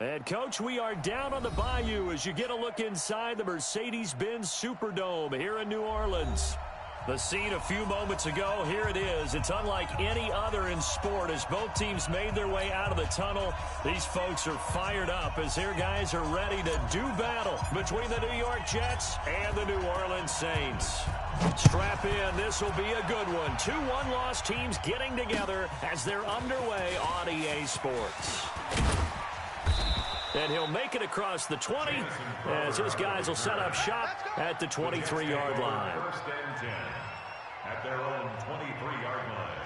And, Coach, we are down on the bayou as you get a look inside the Mercedes-Benz Superdome here in New Orleans. The scene a few moments ago, here it is. It's unlike any other in sport as both teams made their way out of the tunnel. These folks are fired up as their guys are ready to do battle between the New York Jets and the New Orleans Saints. Strap in. This will be a good one. Two one-loss teams getting together as they're underway on EA Sports. And he'll make it across the 20 as his guys will set up shop at the 23-yard line. First and 10 at their own 23-yard line.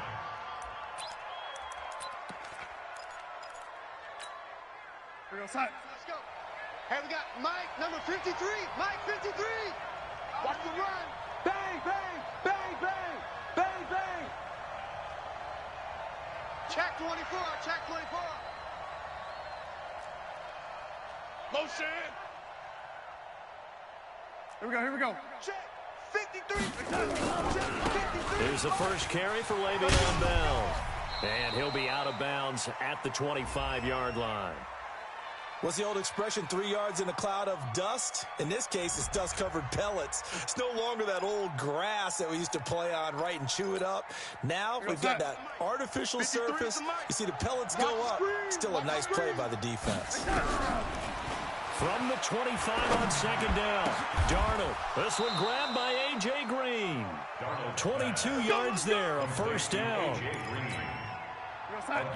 We're outside. Let's go. Hey, we got Mike, number 53. Mike, 53. Watch the run. Bang, bang, bang, bang, bang, bang. Check 24, check 24. Motion. Here we go. Check 53. Check 53. Here's the first carry for Le'Veon Bell. And he'll be out of bounds at the 25-yard line. What's the old expression, 3 yards in a cloud of dust? In this case, it's dust-covered pellets. It's no longer that old grass that we used to play on, right, and chew it up. Now we've got that artificial surface. You see the pellets go up. Still a nice play by the defense. From the 25 on second down, Darnold. This one grabbed by A.J. Green. 22 yards there, a first down.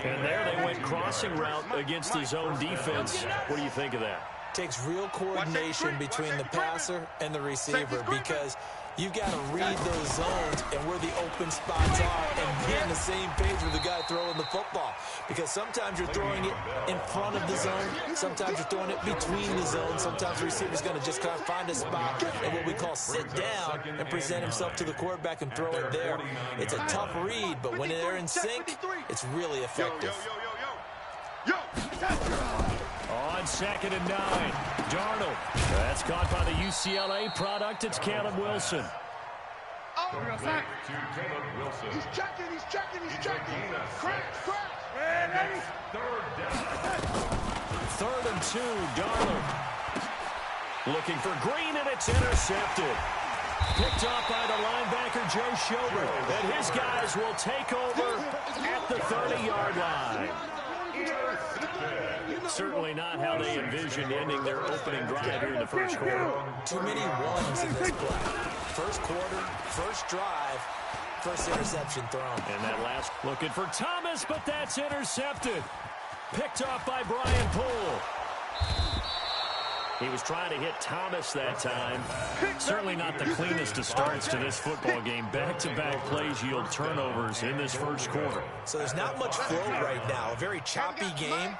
And there they went crossing route against his own defense. What do you think of that? Takes real coordination between the passer and the receiver because you've got to read those zones and where the open spots are and be on the same page with the guy throwing the football. Because sometimes you're throwing it in front of the zone. Sometimes you're throwing it between the zones. Sometimes the receiver's going to just kind of find a spot and what we call sit down and present himself to the quarterback and throw it there. It's a tough read, but when they're in sync, it's really effective. On second and 9, Darnold. That's caught by the UCLA product. It's Caleb Wilson. He's checking. Crash. Third and 2, Darnold. Looking for Green, and it's intercepted. Picked off by the linebacker, Joe Schobert. And his guys will take over at the 30-yard line. Certainly not how they envisioned ending their opening drive here in the first quarter. Too many ones in this play. First quarter, first drive, first interception thrown. And that last looking for Thomas, but that's intercepted. Picked off by Brian Poole. He was trying to hit Thomas that time. Certainly not the cleanest of starts to this football game. Back-to-back plays yield turnovers in this first quarter. So there's not much flow right now. A very choppy game.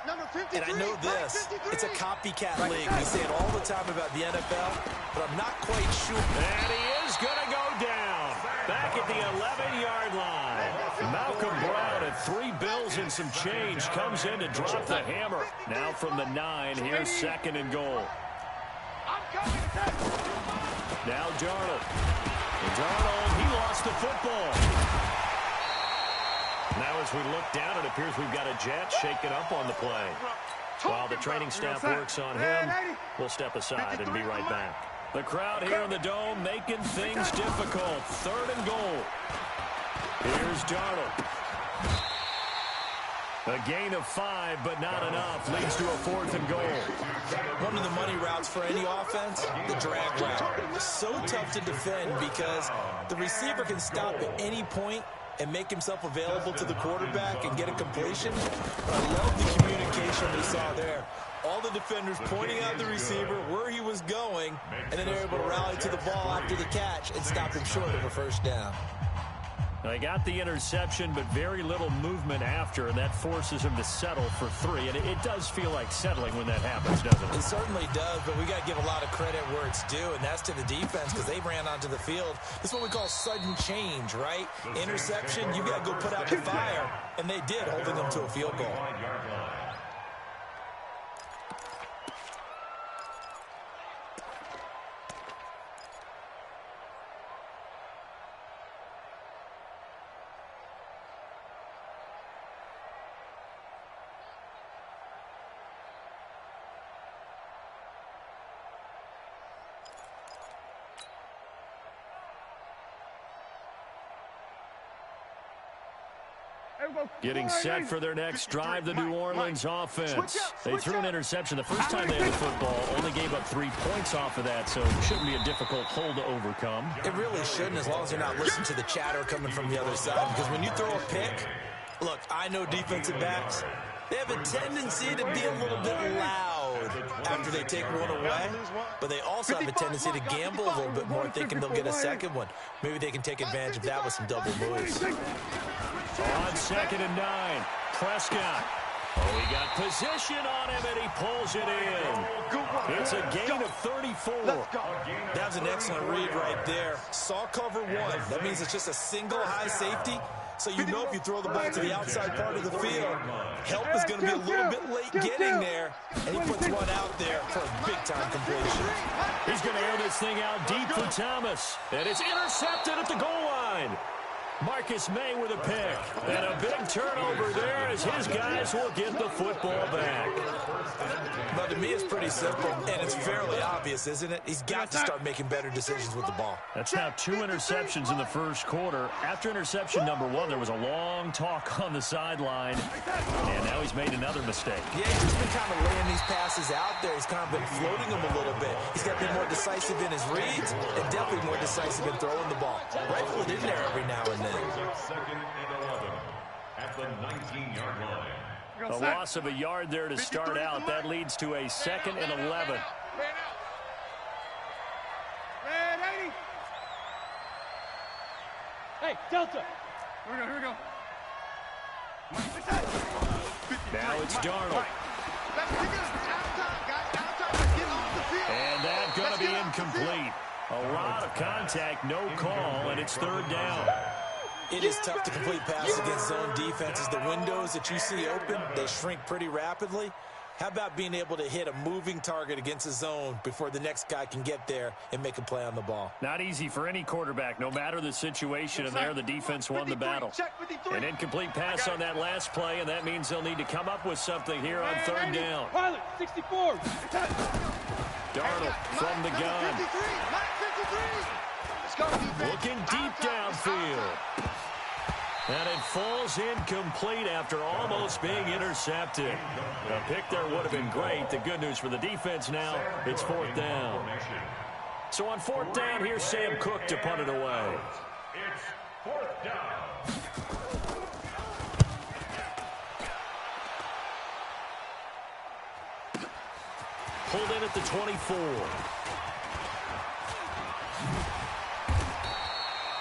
And I know this. It's a copycat league. We say it all the time about the NFL, but I'm not quite sure. And he is going to go down. Back at the 11-yard line. Malcolm Brown at 3 bills and some change comes in to drop the hammer. Now from the 9, here's second and goal. Now Darnold. He lost the football. Now as we look down, it appears we've got a Jet shaking up on the play. While the training staff works on him, we'll step aside and be right back. The crowd here in the Dome making things difficult. Third and goal. Here's Darnold. A gain of 5, but not enough. Leads to a 4th and goal. One of the money routes for any offense, the drag route. So tough to defend because the receiver can stop at any point and make himself available to the quarterback and get a completion. But I love the communication we saw there. All the defenders pointing out the receiver, where he was going, and then they're able to rally to the ball after the catch and stop him short of a first down. They got the interception, but very little movement after, and that forces him to settle for 3. And it does feel like settling when that happens, doesn't it? It certainly does, but we got to give a lot of credit where it's due, and that's to the defense because they ran onto the field. This is what we call sudden change, right? Interception, you got to go put out the fire, and they did, holding them to a field goal. Getting set for their next drive, the New Orleans offense. They threw an interception the first time they had the football, only gave up 3 points off of that, so it shouldn't be a difficult hole to overcome. It really shouldn't, as long as you're not listening to the chatter coming from the other side, because when you throw a pick, look, I know defensive backs, they have a tendency to be a little bit loud after they take one away, but they also have a tendency to gamble a little bit more, thinking they'll get a second one. Maybe they can take advantage of that with some double moves. On 2nd and 9, Prescott. Oh, he got position on him, and he pulls it in. It's a gain of 34. That was an excellent read right there. Saw cover 1. That means it's just a single high safety. So you know if you throw the ball to the outside part of the field, help is going to be a little bit late getting there. And he puts one out there for a big-time completion. He's going to air this thing out deep for Thomas. And it's intercepted at the goal line. Marcus May with a pick. And a big turnover there as his guys will get the football back. But to me, it's pretty simple, and it's fairly obvious, isn't it? He's got to start making better decisions with the ball. That's now 2 interceptions in the first quarter. After interception number 1, there was a long talk on the sideline, and now he's made another mistake. Yeah, he's just been kind of laying these passes out there. He's kind of been floating them a little bit. He's got to be more decisive in his reads and definitely more decisive in throwing the ball. Rifle it in there every now and then. 2nd and 11 at the 19-yard line. A loss of a yard there to start out. That leads to a 2nd and 11. Hey, Delta. Here we go. Now it's Darnold. And that's going to be incomplete. A lot of contact, no call, and it's 3rd down. It is tough to complete passes against zone defenses. The windows that you see open, they shrink pretty rapidly. How about being able to hit a moving target against a zone before the next guy can get there and make a play on the ball? Not easy for any quarterback, no matter the situation, and there the defense won the battle. An incomplete pass on that last play, and that means they'll need to come up with something here on 3rd down. Pilot, 64. Darnold from the gun. Looking deep downfield. And it falls incomplete after almost being intercepted. A pick there would have been great. The good news for the defense now, it's 4th down. So on 4th down, here's Sam Cook to punt it away. It's 4th down. Pulled in at the 24.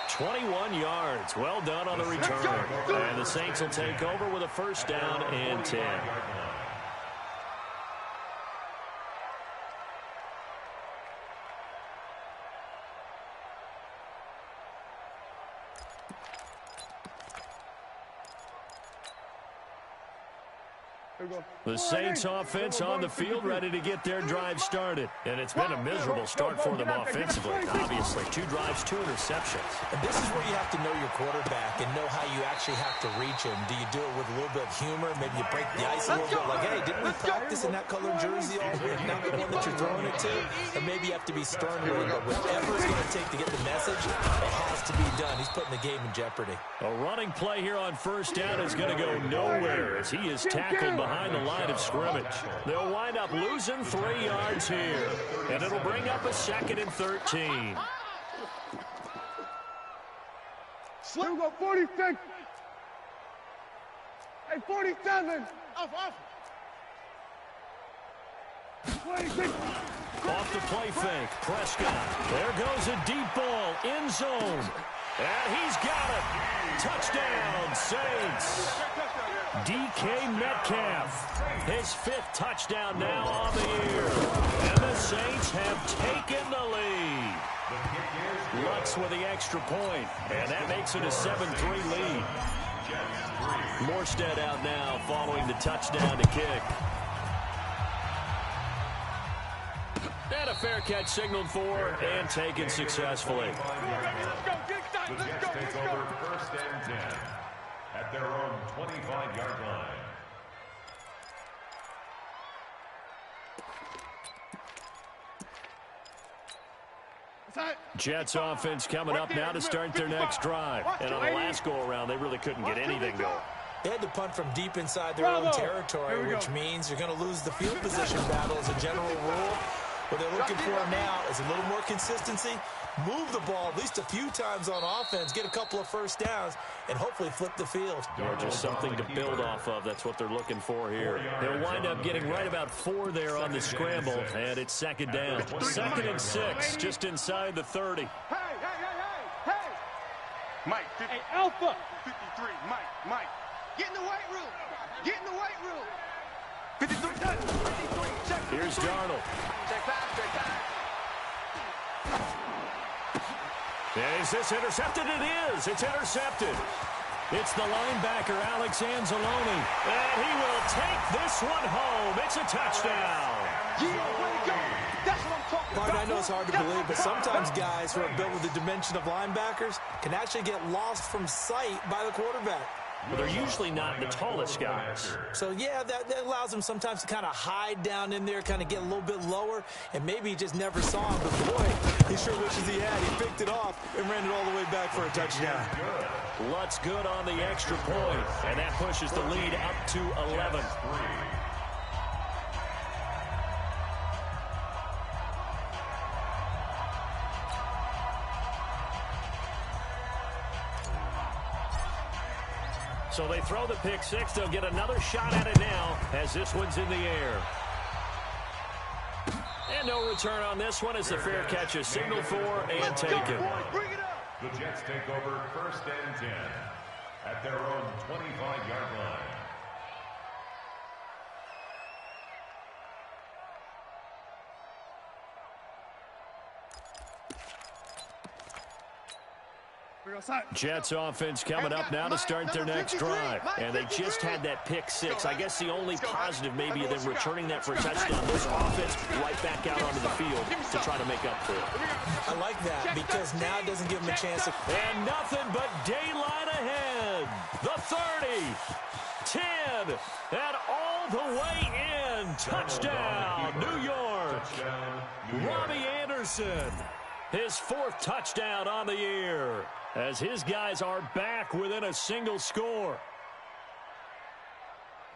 21 yards. Well done on the return. And the Saints will take over with a 1st down and 10. The Saints offense on the field ready to get their drive started. And it's been a miserable start for them offensively. Obviously, 2 drives, 2 interceptions. And this is where you have to know your quarterback and know how you actually have to reach him. Do you do it with a little bit of humor? Maybe you break the ice a little bit like, hey, didn't we practice in that colored jersey all week? Not the one that you're throwing it to? Or maybe you have to be stern with it. But whatever it's going to take to get the message, it has to be done. He's putting the game in jeopardy. A running play here on 1st down is going to go nowhere as he is tackled behind the line of scrimmage. They'll wind up losing 3 yards here, and it'll bring up a 2nd and 13. Here we go, 46. Hey, 47. Off. 26. Off the play fake, Prescott. There goes a deep ball, end zone. And he's got it. Touchdown, Saints. DK Metcalf, his 5th touchdown now on the year. And the Saints have taken the lead. Lux with the extra point, and that makes it a 7-3 lead. Morstead out now following the touchdown to kick. And a fair catch signaled for and taken successfully. The Jets take over 1st and 10 at their own 25-yard line. Jets offense coming up now to start their next drive. And on the last go-around, they really couldn't get anything going. They had to punt from deep inside their own territory, which means you're going to lose the field position battle as a general rule. What they're looking for now is a little more consistency, move the ball at least a few times on offense, get a couple of first downs, and hopefully flip the field. Yeah, just something to build off of. That's what they're looking for here. They'll wind up getting right about 4 there on the scramble, and it's second down. 2nd and 6, just inside the 30. Hey! Mike, hey, Alpha! 53, Mike. Get in the weight room. Get in the weight room. 53, check. Here's Darnold. Check back. And is this intercepted? It is. It's intercepted. It's the linebacker, Alex Anzalone. And he will take this one home. It's a touchdown. Yeah, way to go. That's what I'm talking about. I know it's hard to believe, but sometimes guys who are built with the dimension of linebackers can actually get lost from sight by the quarterback. Well, they're usually not the tallest guys. So, yeah, that allows them sometimes to kind of hide down in there, kind of get a little bit lower, and maybe he just never saw him. But, boy, he sure wishes he had. He picked it off and ran it all the way back for a touchdown. Lutz good on the extra point, and that pushes the lead up to 11. So they throw the pick six. They'll get another shot at it now as this one's in the air. And no return on this one as the fair catch is signaled for and taken. Bring it up. The Jets take over 1st and 10 at their own 25-yard line. Jets offense coming up now to start their next drive. And they just had that pick six. I guess the only positive maybe of them returning that for a touchdown. This offense right back out onto the field to try to make up for it. I like that because now it doesn't give them a chance to... And nothing but daylight ahead. The 30, 10, and all the way in. Touchdown, New York. Robbie Anderson, his 4th touchdown on the year, as his guys are back within a single score.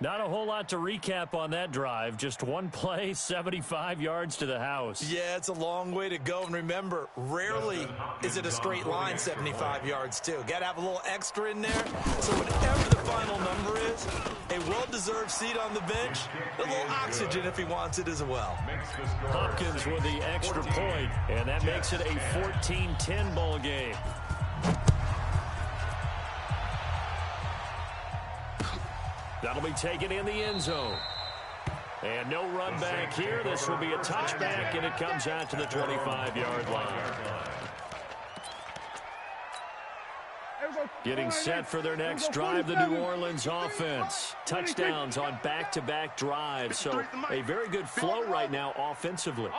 Not a whole lot to recap on that drive. Just one play, 75 yards to the house. Yeah, it's a long way to go. And remember, rarely is it a straight line 75 yards, too. Got to have a little extra in there. So whatever the final number is, a well-deserved seat on the bench, a little oxygen if he wants it as well. Hopkins with the extra point, and that makes it a 14-10 ball game. That'll be taken in the end zone. And no run back here. This will be a touchback, and it comes out to the 25-yard line. Getting set for their next drive, the New Orleans offense. Touchdowns on back-to-back drives. So a very good flow right now offensively.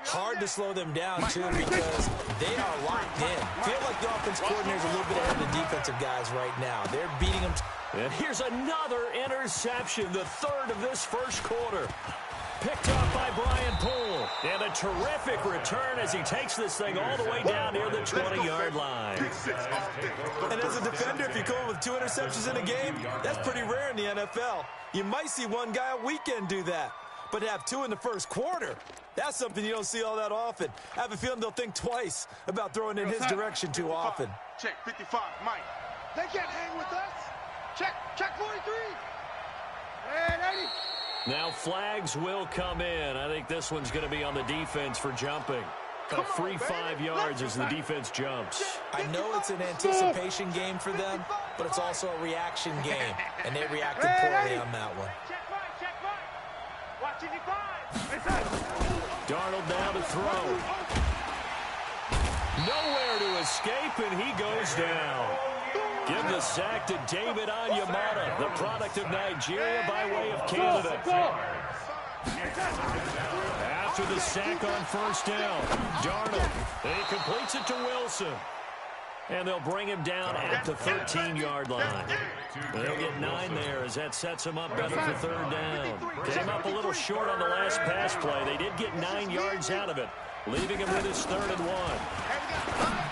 Hard to slow them down, too, because they are locked in. Feel like the offense coordinator's a little bit ahead of the defensive guys right now. They're beating them. And here's another interception, the 3rd of this first quarter. Picked up by Brian Poole. And a terrific return as he takes this thing all the way down near the 20-yard line. And as a defender, if you come in with 2 interceptions in a game, that's pretty rare in the NFL. You might see one guy a weekend do that. But to have 2 in the first quarter, that's something you don't see all that often. I have a feeling they'll think twice about throwing in his direction too often. Check 55, Mike. They can't hang with us. Check 43. And 80. Now flags will come in. I think this one's going to be on the defense for jumping. A free 5 yards as the defense jumps. I know it's an anticipation game for them, but it's also a reaction game, and they reacted poorly on that one. Check Mike. Watch 55. Darnold now to throw. Nowhere to escape, and he goes down. Give the sack to David Onyemata, the product of Nigeria by way of Canada. After the sack on first down, Darnold, he completes it to Wilson. And they'll bring him down at the 13-yard line. They'll get 9 there as that sets him up better for 3rd down. Came up a little short on the last pass play. They did get 9 yards out of it, leaving him with his 3rd and 1.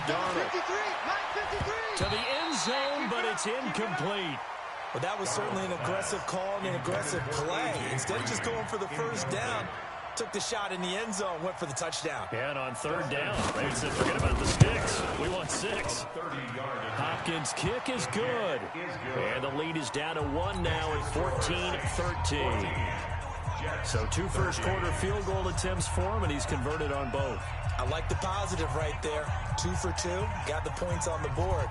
Darnold to the end zone, but it's incomplete. Well, that was certainly an aggressive call and an aggressive play. Instead of just going for the first down, took the shot in the end zone, went for the touchdown. And on third down, they said, forget about the sticks. We want 6. Hopkins' kick is good. And the lead is down to 1 now at 14-13. So 2 first-quarter field goal attempts for him, and he's converted on both. I like the positive right there. 2 for 2, got the points on the board.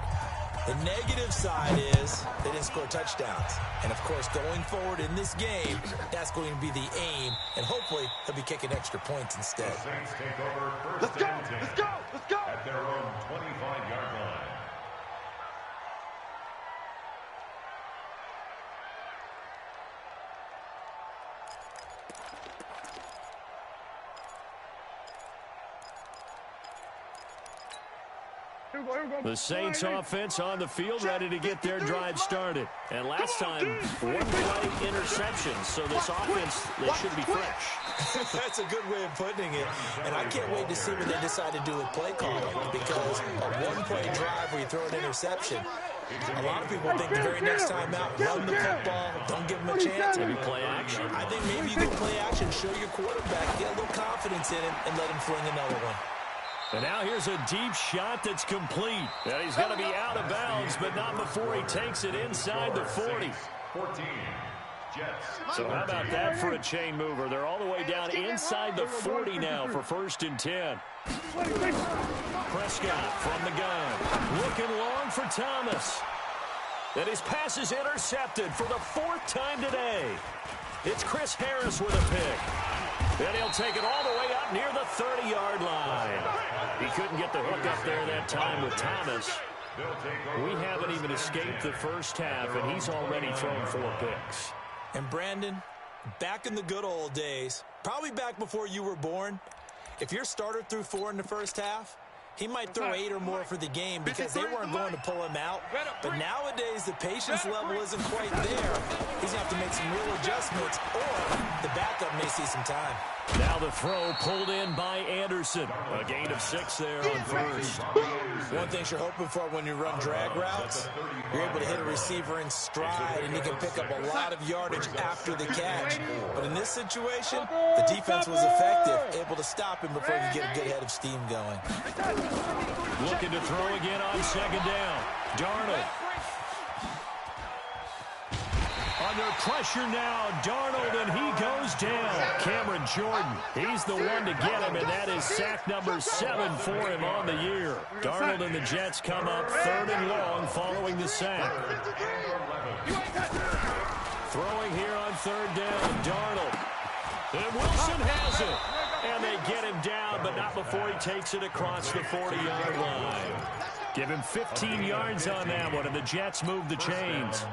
The negative side is they didn't score touchdowns. And, of course, going forward in this game, that's going to be the aim. And hopefully he'll be kicking extra points instead. The Saints take over Let's go! Let's go! Let's go! at their own 25-yard line. The Saints offense on the field, ready to get their drive started. And last time, 1-play interception. So this offense, they should be fresh. That's a good way of putting it. And I can't wait to see what they decide to do with play calling, because a 1-play drive where you throw an interception, a lot of people think the very next time out, run the football, don't give them a chance. Maybe play action. I think maybe you go play action, show your quarterback, get a little confidence in him, and let him fling another one. And now here's a deep shot that's complete. And he's going to be out of bounds, but not before he takes it inside the 40. 14. Jets. So how about that for a chain mover? They're all the way down inside the 40 now for 1st and 10. Prescott from the gun. Looking long for Thomas. And his pass is intercepted for the 4th time today. It's Chris Harris with a pick. Then he'll take it all the way up near the 30-yard line. He couldn't get the hook up there that time with Thomas. We haven't even escaped the first half, and he's already thrown 4 picks. And Brandon, back in the good old days, probably back before you were born, if your starter threw 4 in the first half, he might throw 8 or more for the game because they weren't going to pull him out. But nowadays, the patience level isn't quite there. He's going to have to make some real adjustments, or the backup may see some time. Now the throw pulled in by Anderson. A gain of 6 there on 1st. One thing you're hoping for when you run drag routes, you're able to hit a receiver in stride, and you can pick up a lot of yardage after the catch. But in this situation, the defense was effective, able to stop him before he could get a good head of steam going. Looking to throw again on 2nd down. Darnold. Under pressure now, Darnold, and he goes down. Cameron Jordan, he's the one to get him, and that is sack number 7 for him on the year. Darnold and the Jets come up 3rd and long following the sack. Throwing here on 3rd down, Darnold. And Wilson has it. And they get him down, but not before he takes it across the 40-yard line. Give him 15 yards on that one, and the Jets move the chains.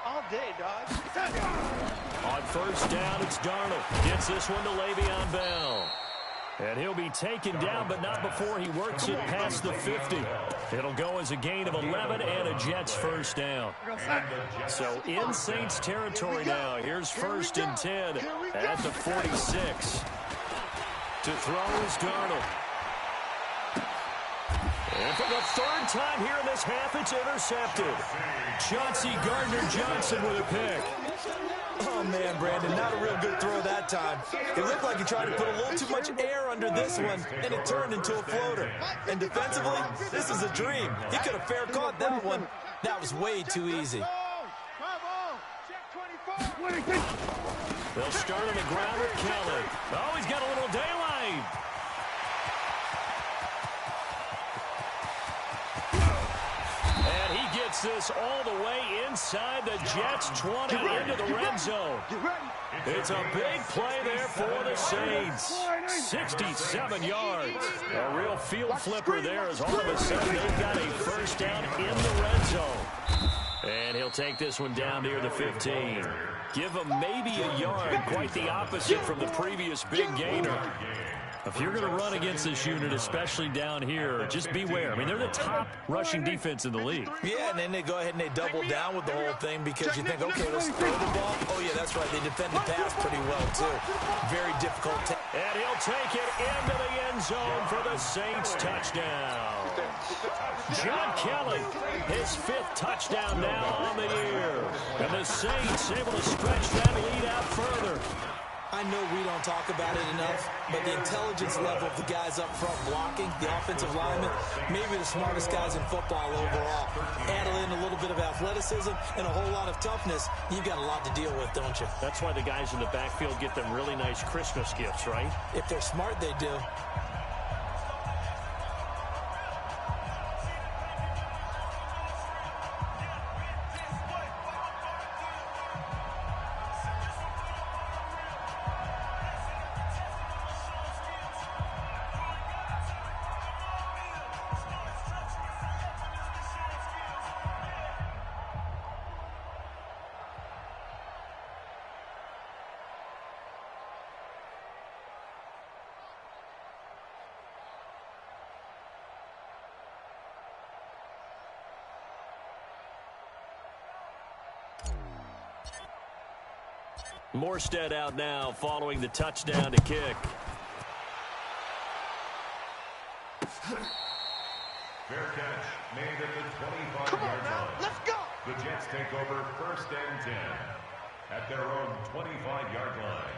All day, dog. On 1st down, it's Darnold. Gets this one to Le'Veon Bell. And he'll be taken down, but not before he works it past the 50. It'll go as a gain of 11 and a Jets 1st down. So in Saints territory now. Here's 1st and 10 at the 46. To throw is Darnold. And for the 3rd time here in this half, it's intercepted. Chauncey Gardner-Johnson with a pick. Oh, man, Brandon, not a real good throw that time. It looked like he tried to put a little too much air under this one, and it turned into a floater. And defensively, this is a dream. He could have fair caught that one. That was way too easy. They'll start on the ground with Kelly. Oh, he's got a little daylight. And he gets this all the way inside the Jets' 20 into the red zone. It's a big play there for the Saints. 67 yards. A real field flipper there as all of a sudden they've got a 1st down in the red zone. And he'll take this one down near the 15. Give him maybe a yard. Quite the opposite from the previous big gainer. If you're going to run against this unit, especially down here, just beware. I mean, they're the top rushing defense in the league. Yeah, and then they go ahead and they double down with the whole thing because you think, okay, let's throw the ball. Oh, yeah, that's right. They defend the pass pretty well, too. Very difficult. And he'll take it into the end zone for the Saints touchdown. John Kelly, his 5th touchdown now on the year. And the Saints able to stretch that lead out further. I know we don't talk about it enough, but the intelligence level of the guys up front blocking, the offensive linemen, maybe the smartest guys in football overall. Add in a little bit of athleticism and a whole lot of toughness, you've got a lot to deal with, don't you? That's why the guys in the backfield get them really nice Christmas gifts, right? If they're smart, they do. Morstead out now following the touchdown to kick. Fair catch made at the 25-yard line. Let's go. The Jets take over 1st and 10 at their own 25-yard line.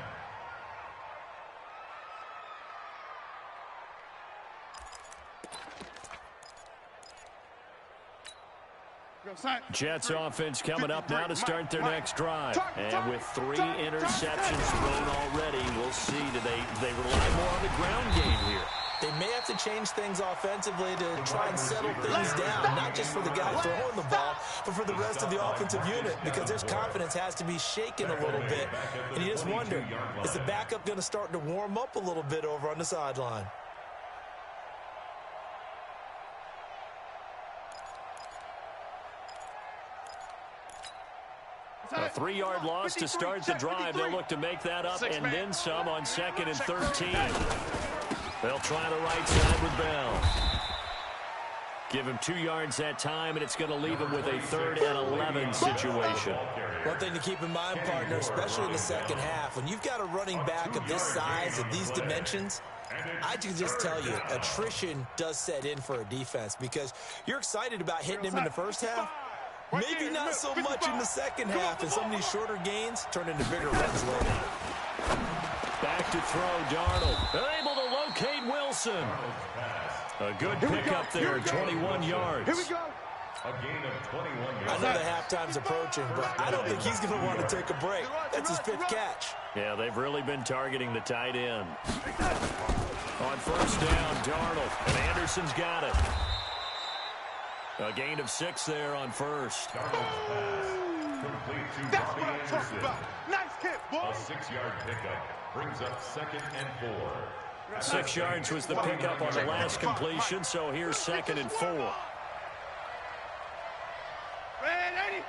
Jets offense coming up now to start their next drive. And with 3 interceptions thrown already, we'll see, do they rely more on the ground game here? They may have to change things offensively to try and settle things down, not just for the guy throwing the ball, but for the rest of the offensive unit, because their confidence has to be shaken a little bit. And you just wonder, is the backup going to start to warm up a little bit over on the sideline? A 3-yard loss to start the drive. They'll look to make that up and then some on 2nd and 13. They'll try the right side with Bell. Give him 2 yards that time, and it's going to leave him with a 3rd and 11 situation. One thing to keep in mind, partner, especially in the second half, when you've got a running back of this size and these dimensions, I can just tell you, attrition does set in for a defense because you're excited about hitting him in the first half. Maybe not so much in the second half, and some of these shorter gains turn into bigger runs later. Back to throw, Darnold. They're able to locate Wilson. A good pickup there, 21 yards. Here we go. A gain of 21 yards. I know the halftime's approaching, but I don't think he's going to want to take a break. That's his 5th catch. Yeah, they've really been targeting the tight end. On 1st down, Darnold, and Anderson's got it. A gain of 6 there on 1st. Darnold's pass complete to That's Robbie what I'm talking Anderson. about. Nice kick, boy. A 6-yard pickup brings up 2nd and 4. 6 yards was the pickup on the last completion, so here's 2nd and 4. Ready?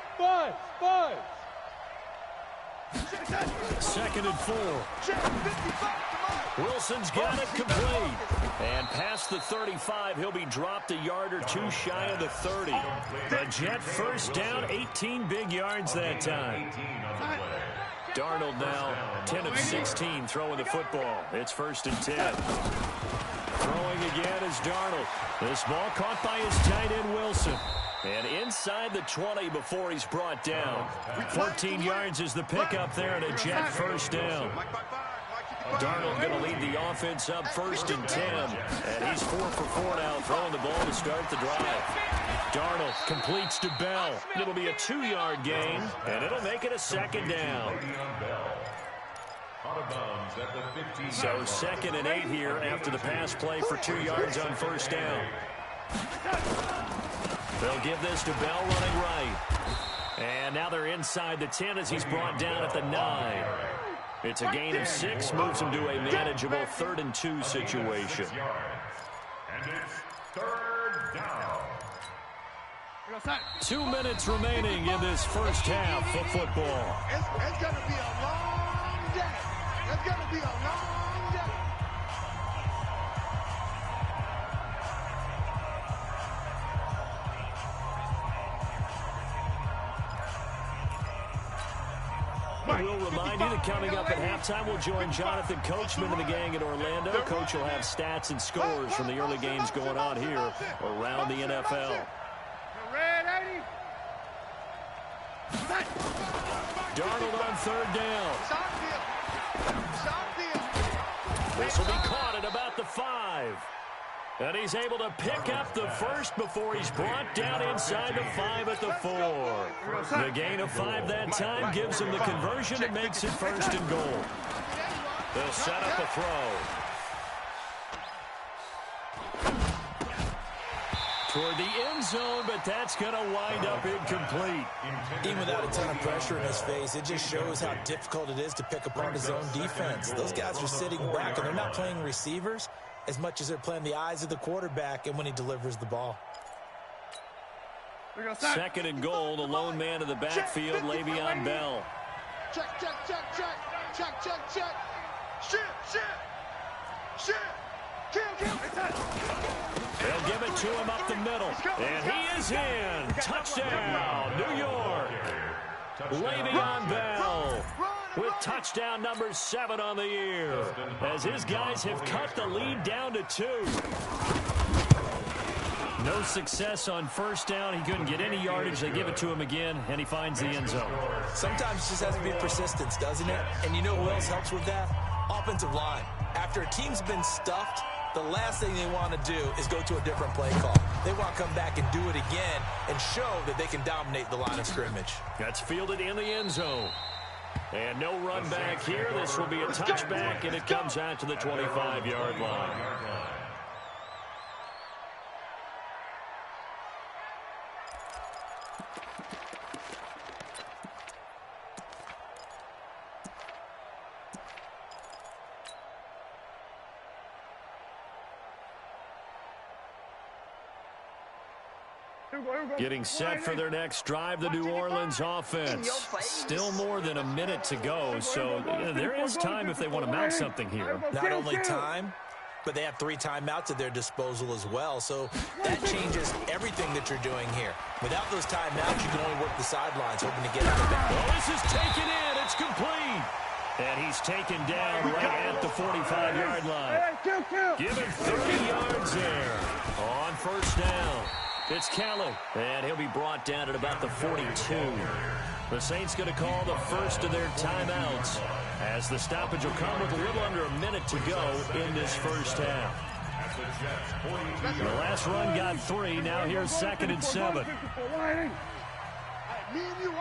2nd and 4. Wilson's got it complete. And past the 35, he'll be dropped a yard or 2 shy of the 30. The Jet 1st down, 18 big yards that time. Darnold now 10 of 16 throwing the football. It's 1st and 10. Throwing again is Darnold. This ball caught by his tight end Wilson. And inside the 20 before he's brought down. 14 yards is the pickup there, and a Jet 1st down. Darnold going to lead the offense up 1st and 10. And he's 4 for 4 now, throwing the ball to start the drive. Darnold completes to Bell. It'll be a 2-yard gain, and it'll make it a 2nd down. So 2nd and 8 here after the pass play for 2 yards on 1st down. They'll give this to Bell running right. And now they're inside the 10 as he's brought down at the 9. It's a gain of 6, moves him to a manageable 3rd and 2 situation. And it's 3rd down. 2 minutes remaining in this first half of football. It's going to be a long day. It's going to be a long day. We'll we'll remind you that coming up at halftime, we'll join Jonathan Coachman and the gang in Orlando. Coach will have stats and scores from the early games going on here around the NFL. Darnold on third down. This will be caught at about the 5. And he's able to pick up the first before he's brought down inside the 5 at the 4. The gain of 5 that time gives him the conversion and makes it 1st and goal. They'll set up a throw. Toward the end zone, but that's going to wind up incomplete. Even without a ton of pressure in his face, it just shows how difficult it is to pick apart his own defense. Those guys are sitting back, and they're not playing receivers as much as they're playing the eyes of the quarterback and when he delivers the ball. 2nd and goal, the lone man in the backfield, Le'Veon Bell. Check, check, check, check. Check, check, check. Shit. Kill. They'll give it to him up the middle. And he is in. Touchdown, New York. Le'Veon Bell with touchdown number 7 on the year, as his guys have cut the lead down to 2. No success on 1st down. He couldn't get any yardage. They give it to him again, and he finds the end zone. Sometimes it just has to be persistence, doesn't it? And you know who else helps with that? Offensive line. After a team's been stuffed, the last thing they want to do is go to a different play call. They want to come back and do it again and show that they can dominate the line of scrimmage. That's fielded in the end zone. And no run back here. This will be a touchback, and it comes out to the 25-yard line. Getting set for their next drive, the New Orleans offense. Still more than a minute to go, so there is time if they want to mount something here. Not only time, but they have 3 timeouts at their disposal as well, so that changes everything that you're doing here. Without those timeouts, you can only work the sidelines, hoping to get out of it. Oh, this is taken in. It's complete. And he's taken down right at the 45-yard line. Give him 30 yards there on 1st down. It's Kelly, and he'll be brought down at about the 42. The Saints going to call the first of their timeouts, as the stoppage will come with a little under a minute to go in this 1st half. The last run got 3. Now here's 2nd and 7. Me and you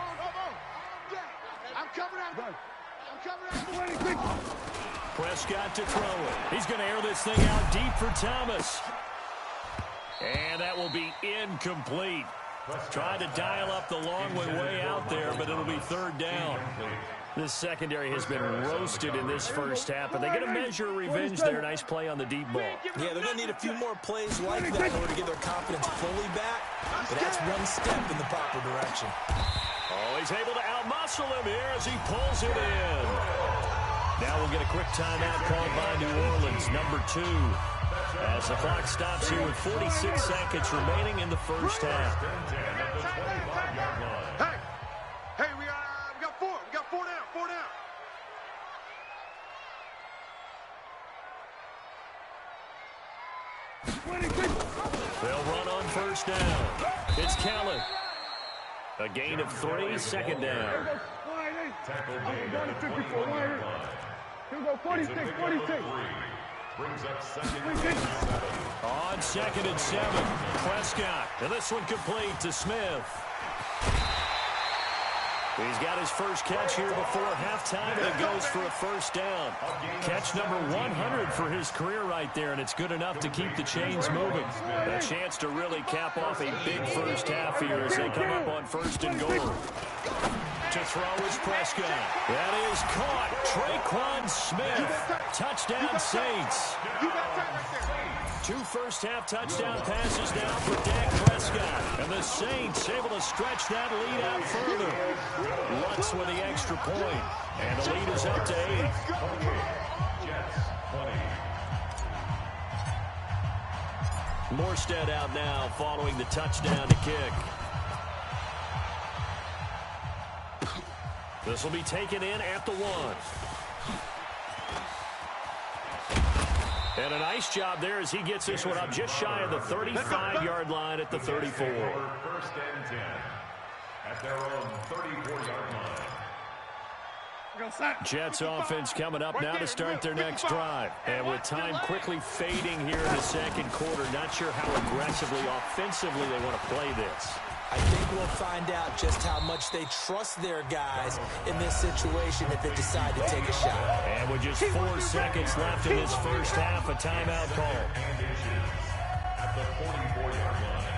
I'm coming out. Prescott to throw it. He's going to air this thing out deep for Thomas. And that will be incomplete. Trying to dial up the long way out there, but it'll be 3rd down. This secondary has been roasted in this 1st half, but they get a measure of revenge there. Nice play on the deep ball. Yeah, they're going to need a few more plays like that in order to get their confidence fully back, but that's one step in the proper direction. Oh, he's able to outmuscle him here as he pulls it in. Now we'll get a quick timeout called by New Orleans, number 2. As the clock stops here with 46 seconds remaining in the 1st half. Hey, we got 4. We got 4 down. 4 down. They'll run on 1st down. It's Kelly. A gain of 3, 2nd down. He'll go 46. Brings up 2nd and 7. On 2nd and 7, Prescott. And this one complete to Smith. He's got his first catch here before halftime, and it goes for a 1st down. Catch number 100 for his career right there, and it's good enough to keep the chains moving. A chance to really cap off a big 1st half here as they come up on 1st and goal. To throw is Prescott. That is caught. Traquan Smith. Touchdown Saints. 2 1st-half touchdown passes now for Dak Prescott. And the Saints able to stretch that lead out further. Lutz with the extra point. And the lead is up to 8. Morstead out now following the touchdown to kick. This will be taken in at the 1. And a nice job there as he gets this one up just shy of the 35-yard line at the 34. First and 10 at their own 34-yard line. Jets offense coming up now to start their next drive. And with time quickly fading here in the second quarter, not sure how aggressively, offensively they want to play this. I think we'll find out just how much they trust their guys in this situation if they decide to take a shot. And with just 4 seconds left in this first half, a timeout call. At the 44-yard line.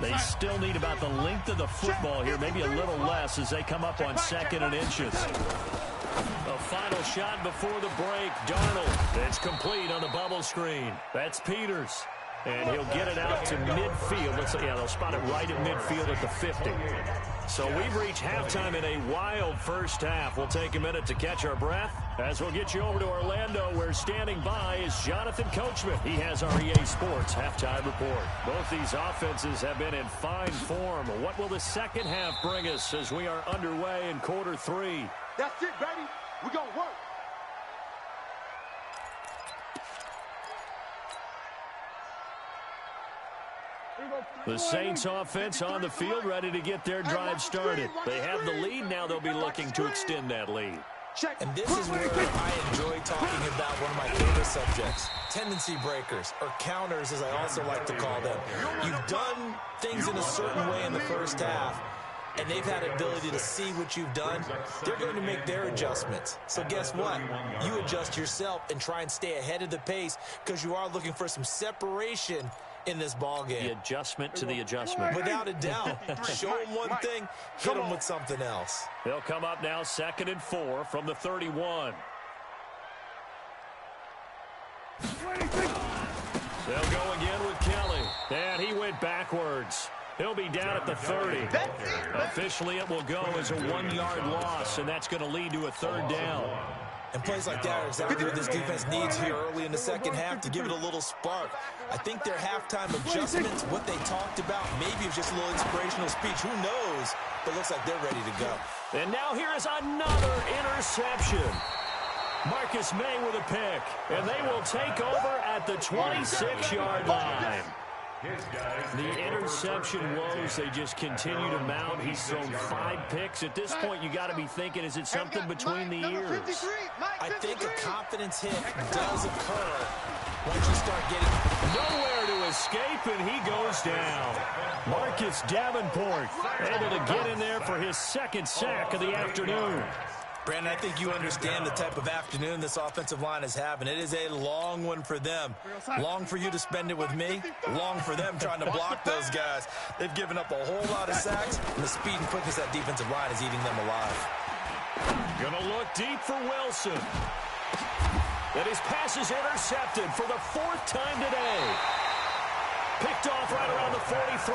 They still need about the length of the football here, maybe a little less as they come up on 2nd and inches. A final shot before the break. Darnold. It's complete on the bubble screen. That's Peters. And he'll get it out to midfield. Let's say, yeah, they'll spot it right at midfield at the 50. So we've reached halftime in a wild first half. We'll take a minute to catch our breath as we'll get you over to Orlando, where standing by is Jonathan Coachman. He has our EA Sports halftime report. Both these offenses have been in fine form. What will the second half bring us as we are underway in quarter 3? That's it, baby. We're going to work. The Saints offense on the field, ready to get their drive started. They have the lead. Now they'll be looking to extend that lead. And this is where I enjoy talking about one of my favorite subjects, tendency breakers, or counters as I also like to call them. You've done things in a certain way in the first half, and they've had the ability to see what you've done. They're going to make their adjustments. So guess what? You adjust yourself and try and stay ahead of the pace because you are looking for some separation in this ball game. The adjustment to the adjustment. Without a doubt. Show them one thing, hit them with something else. They'll come up now 2nd and 4 from the 31. They'll go again with Kelly. And he went backwards. He'll be down at the 30. Officially, it will go as a 1-yard loss, and that's going to lead to a 3rd down. And plays like that are exactly what this defense needs here early in the second half to give it a little spark. I think their halftime adjustments, what they talked about, maybe it's just a little inspirational speech. Who knows? But it looks like they're ready to go. And now here is another interception. Marcus May with a pick. And they will take over at the 26-yard line. The interception woes, they just continue to mount. He's thrown 5 picks. At this point, you got to be thinking, is it something between the ears? I think a confidence hit does occur once you start getting nowhere to escape, and he goes down. Marcus Davenport able to get in there for his 2nd sack of the afternoon. Brandon, I think you understand the type of afternoon this offensive line is having. It is a long one for them. Long for you to spend it with me. Long for them trying to block those guys. They've given up a whole lot of sacks, and the speed and quickness of that defensive line is eating them alive. Gonna look deep for Wilson. And his pass is intercepted for the 4th time today. Picked off right around the 43.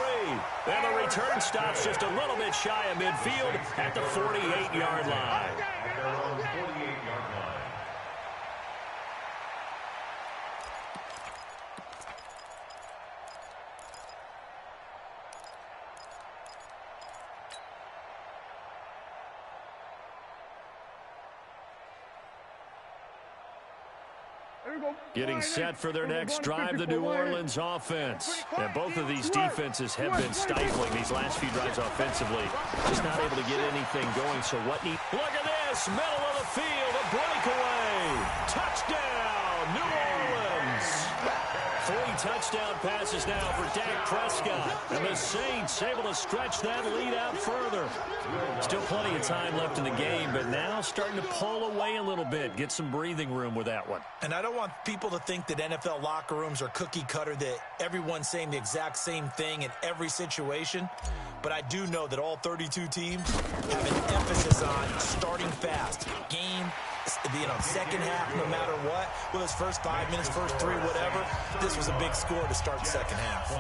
And the return stops just a little bit shy of midfield at the 48-yard line. At their own 48-yard line. Getting set for their next drive, the New Orleans offense. And both of these defenses have been stifling these last few drives offensively. Just not able to get anything going. So what need... Look at this, middle of the field, a breakaway. Touchdown, New Orleans. 3 touchdown passes now for Dak Prescott. And the Saints able to stretch that lead out further. Still plenty of time left in the game, but now starting to pull away a little bit. Get some breathing room with that one. And I don't want people to think that NFL locker rooms are cookie cutter, that everyone's saying the exact same thing in every situation. But I do know that all 32 teams have an emphasis on starting fast. Game, second half, no matter what. Whether it's first 5 minutes, first 3, whatever. This was a big score to start the second half.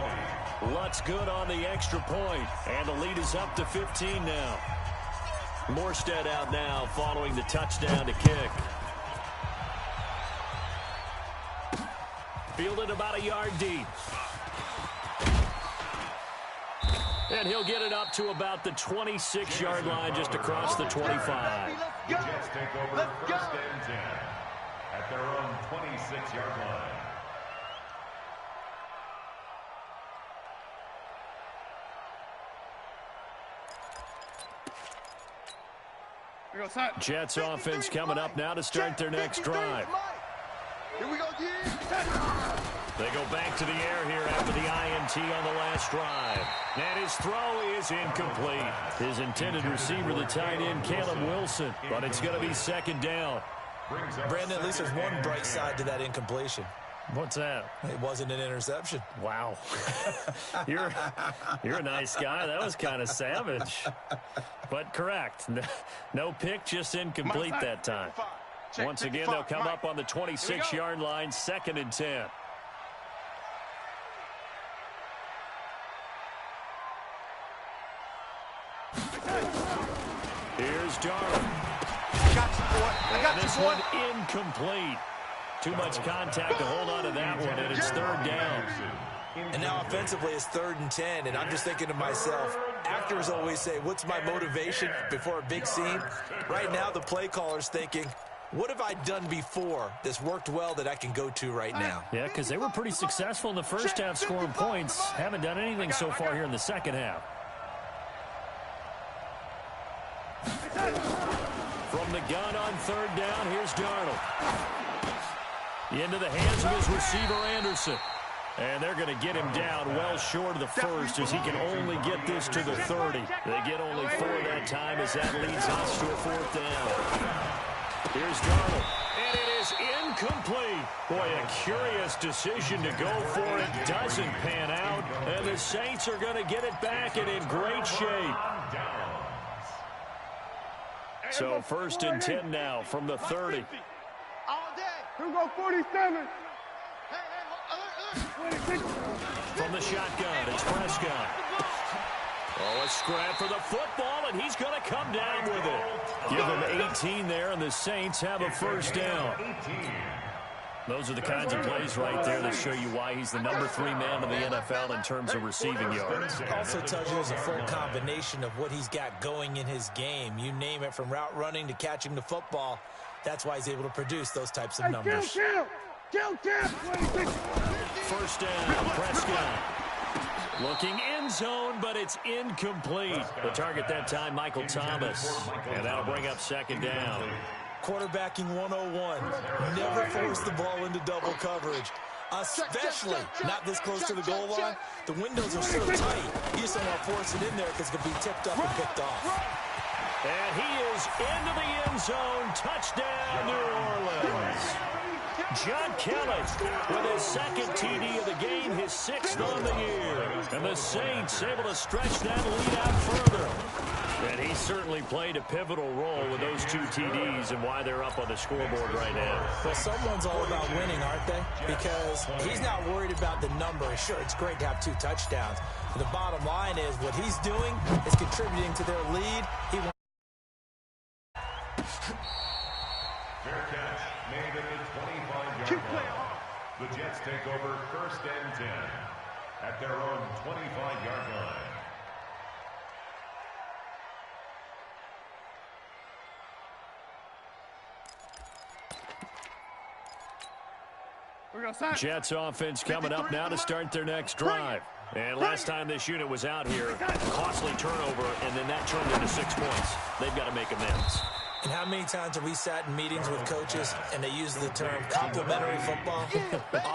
Lutz good on the extra point, and the lead is up to 15 now. Morstead out now following the touchdown to kick. Fielded about a yard deep. And he'll get it up to about the 26-yard line, just across the 25. The Jets take over first and 10 at their own 26-yard line. Jets offense coming up now to start their next drive. Here we go, They go back to the air here after the INT on the last drive. And his throw is incomplete. His intended receiver, the tight end, Caleb Wilson. But it's going to be second down. Brandon, at least there's one bright side to that incompletion. What's that? It wasn't an interception. Wow. You're a nice guy. That was kind of savage. But correct. No pick, just incomplete that time. Once again, they'll come up on the 26-yard line, 2nd and 10. Here's Darnold. And this one incomplete. Too much contact to hold on to that one, and it's 3rd down. And now offensively it's 3rd and 10, and I'm just thinking to myself, actors always say, what's my motivation before a big scene? Right now the play caller's thinking, what have I done before that's worked well that I can go to right now? Yeah, because they were pretty successful in the first half scoring points. Haven't done anything so far here in the second half. From the gun on 3rd down, here's Darnold. Into the hands of his receiver, Anderson. And they're going to get him down well short of the first as he can only get this to the 30. They get only 4 that time as that leads us to a 4th down. Here's Darnold. And it is incomplete. Boy, a curious decision to go for it. Doesn't pan out. And the Saints are going to get it back and in great shape. So 1st and 10 now from the 30. All day. Who go 47? From the shotgun, it's Prescott. Oh, a scrap for the football, and he's going to come down with it. Give him 18 there, and the Saints have a 1st down. Those are the kinds of plays right there that show you why he's the number 3 man in the NFL in terms of receiving yards. It also tells you there's a full combination of what he's got going in his game. You name it, from route running to catching the football. That's why he's able to produce those types of numbers. Kill. 1st down, Prescott. Looking end zone, but it's incomplete. The target that time, Michael Thomas. And that'll bring up 2nd down. Quarterbacking 101. Never force the ball into double coverage, especially not this close to the goal line. The windows are so tight, you just don't want to force it in there because it could be tipped up and picked off. And he is into the end zone. Touchdown, New Orleans. John Kelly with his 2nd TD of the game, his 6th on the year. And the Saints able to stretch that lead out further. And he certainly played a pivotal role with those 2 TDs and why they're up on the scoreboard right now. Well, someone's all about winning, aren't they? Because he's not worried about the number. Sure, it's great to have 2 touchdowns. But the bottom line is what he's doing is contributing to their lead. Fair catch made at the 25-yard line. The Jets take over 1st and 10 at their own 25-yard line. Jets offense coming up now to start their next drive. And last time this unit was out here, costly turnover, and then that turned into 6 points. They've got to make amends. And how many times have we sat in meetings with coaches and they use the term complementary football?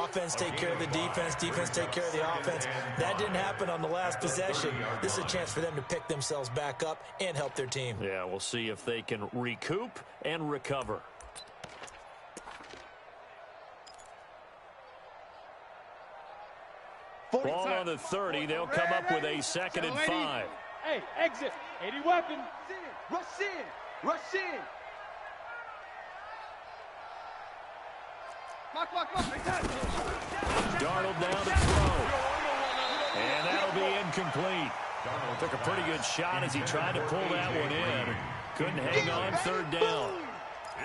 Offense take care of the defense, defense take care of the offense. That didn't happen on the last possession. This is a chance for them to pick themselves back up and help their team. Yeah, we'll see if they can recoup and recover. Ball on the 30. They'll come up with a 2nd and 5. Hey, exit. 80 weapon. Rush in. Rush in. Darnold down to throw. And that'll be incomplete. Took a pretty good shot as he tried to pull that one in. Couldn't hang on 3rd down.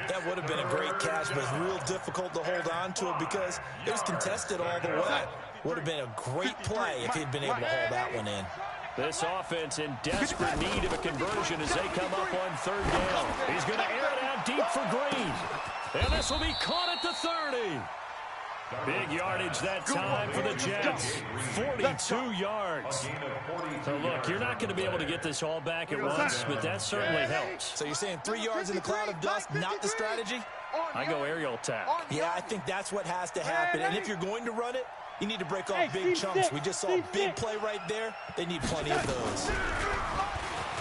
That would have been a great catch, but it's real difficult to hold on to it because it was contested all the way. Would have been a great play if he'd been able to hold that one in. This offense in desperate need of a conversion as they come up on third down. He's going to air it out deep for Green. And this will be caught at the 30. Big yardage that time for the Jets. 42 yards. So, look, you're not going to be able to get this all back at once, but that certainly helps. So you're saying 3 yards in the cloud of dust, not the strategy? I go aerial attack. Yeah, I think that's what has to happen. And if you're going to run it, you need to break off big chunks. We just saw a big play right there. They need plenty of those.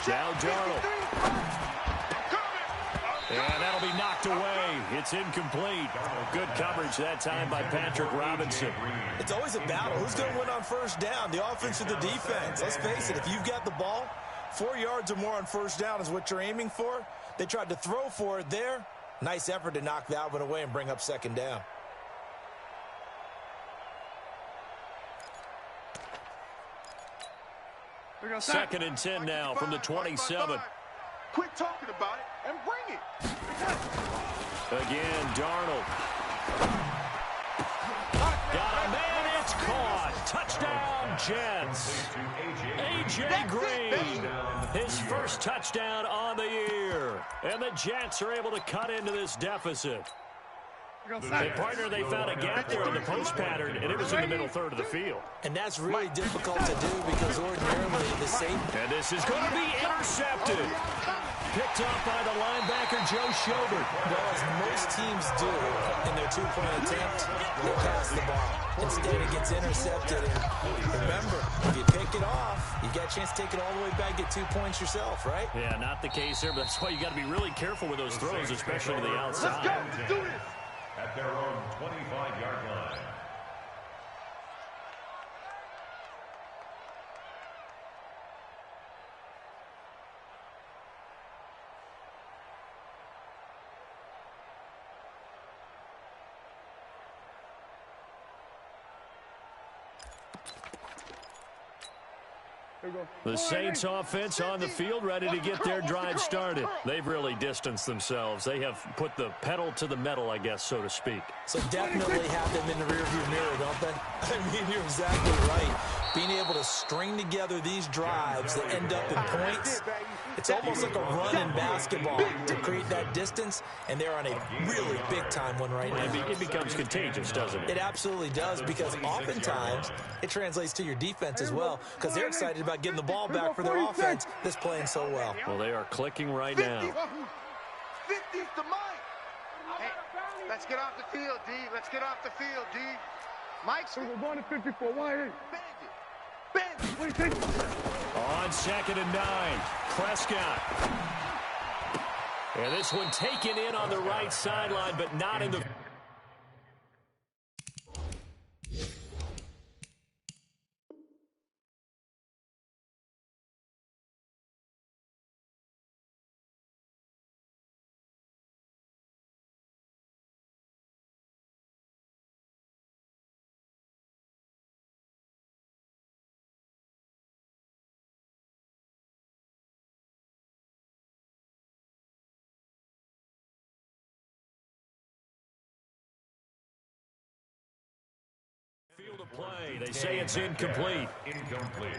Now Darnold. And that'll be knocked away. It's incomplete. Good coverage that time by Patrick Robinson. It's always a battle. Who's going to win on first down, the offense or the defense? Let's face it, if you've got the ball, 4 yards or more on first down is what you're aiming for. They tried to throw for it there. Nice effort to knock that one away and bring up second down. Second and 10 now from the 27. Quit talking about it and bring it. Again, Darnold. Got a man, it's caught. Touchdown, Jets. A.J. Green, his first touchdown on the year. And the Jets are able to cut into this deficit. And partner, they found a gap there in the post pattern, and it was in the middle third of the field. And that's really difficult to do because ordinarily the safety. And this is going to be intercepted. Picked up by the linebacker, Joe Schobert. Well, as most teams do in their two-point attempt, they pass the ball. Instead, it gets intercepted. And remember, if you pick it off, you got a chance to take it all the way back, get 2 points yourself, right? Yeah, not the case there, but that's why you got to be really careful with those throws, especially to the outside. Let's go. Do this. At their own 25-yard line. The Saints offense on the field, ready to get their drive started. They've really distanced themselves. They have put the pedal to the metal, I guess, so to speak. So definitely have them in the rearview mirror, don't they? I mean, you're exactly right. Being able to string together these drives that end up in points, it's almost like a run in basketball to create that distance, and they're on a really big-time one right now. It becomes contagious, doesn't it? It absolutely does, because oftentimes it translates to your defense as well, because they're excited about getting the ball back for their offense that's playing so well. Well, they are clicking right now. 50's to Mike. Hey, let's get off the field, D. Let's get off the field, D. Mike's We're going to 54. Why? bend it. Bend it. What do you think? On 2nd and 9, Prescott. And this one taken in on the right sideline, but not in the... Field of play. They say it's incomplete.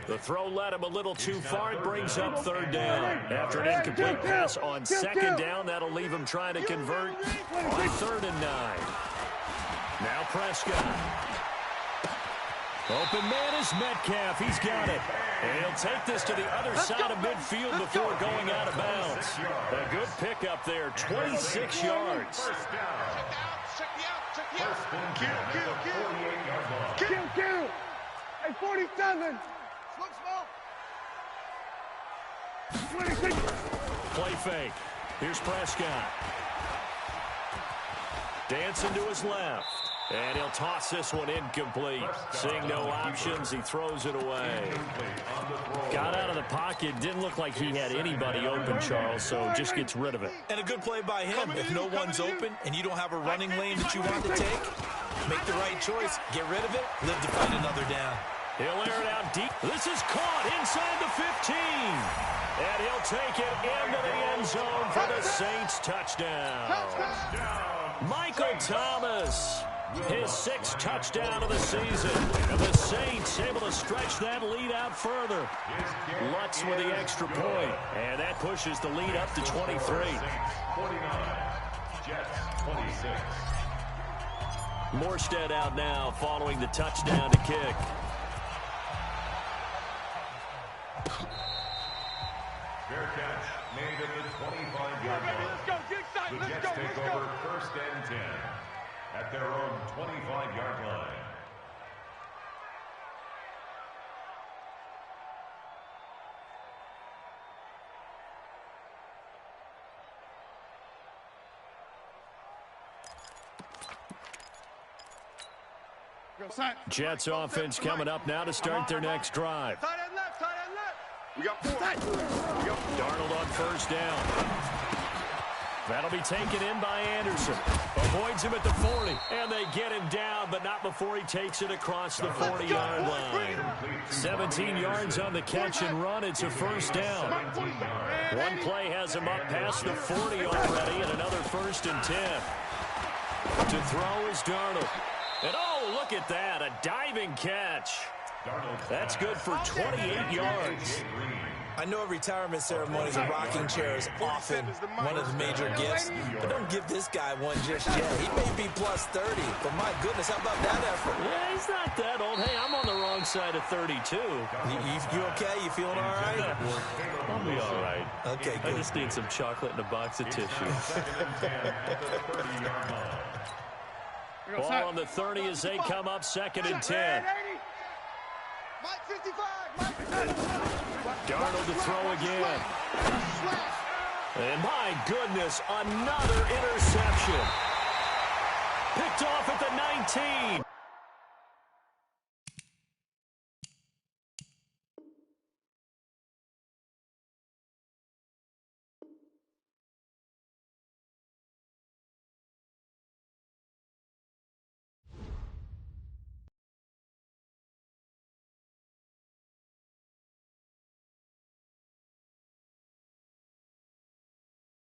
The throw led him a little too far. It brings up third down. After an incomplete pass on second down, that'll leave him trying to convert on 3rd and 9. Now Prescott. Open man is Metcalf. He's got it. And he'll take this to the other side of midfield before going out of bounds. A good pickup there, 26 yards. Kill. Hey, 47. Smoke. 26. Play fake. Here's Prescott. Dancing to his left. And he'll toss this one incomplete. Seeing no options, he throws it away. Got out of the pocket. Didn't look like he had anybody open, Charles, so just gets rid of it. And a good play by him. If no one's open and you don't have a running lane that you want to take, make the right choice. Get rid of it. Live to find another down. He'll air it out deep. This is caught inside the 15. And he'll take it into the end zone for the Saints touchdown. Michael Thomas His 6th touchdown of the season. And the Saints able to stretch that lead out further. Lutz with the extra point. And that pushes the lead up to 23. 49. Jets 26. Morstead out now following the touchdown to kick. Fair catch made at the 25-yard line. Let's go. Get excited. The Jets take over 1st and 10 at their own 25-yard line. Jets offense coming up now to start their next drive. Tight end left, tight end left. We got 4. Darnold on 1st down. That'll be taken in by Anderson. Avoids him at the 40. And they get him down, but not before he takes it across the 40-yard line. 17 yards on the catch and run. It's a 1st down. One play has him up past the 40 already, and another 1st and 10. To throw is Darnold. And oh, look at that, a diving catch. That's good for 28 yards. I know retirement ceremonies and rocking chairs often one of the major gifts, but don't give this guy one just yet. He may be plus 30, but my goodness, how about that effort? Yeah, he's not that old. Hey, I'm on the wrong side of 32. You okay? You feeling all right? I'll be all right. Okay, I good. just need some chocolate and a box of tissues. Ball on the 30 as they come up 2nd and 10. Mike 55. Mike 55. Darnold to throw again. And my goodness, another interception. Picked off at the 19.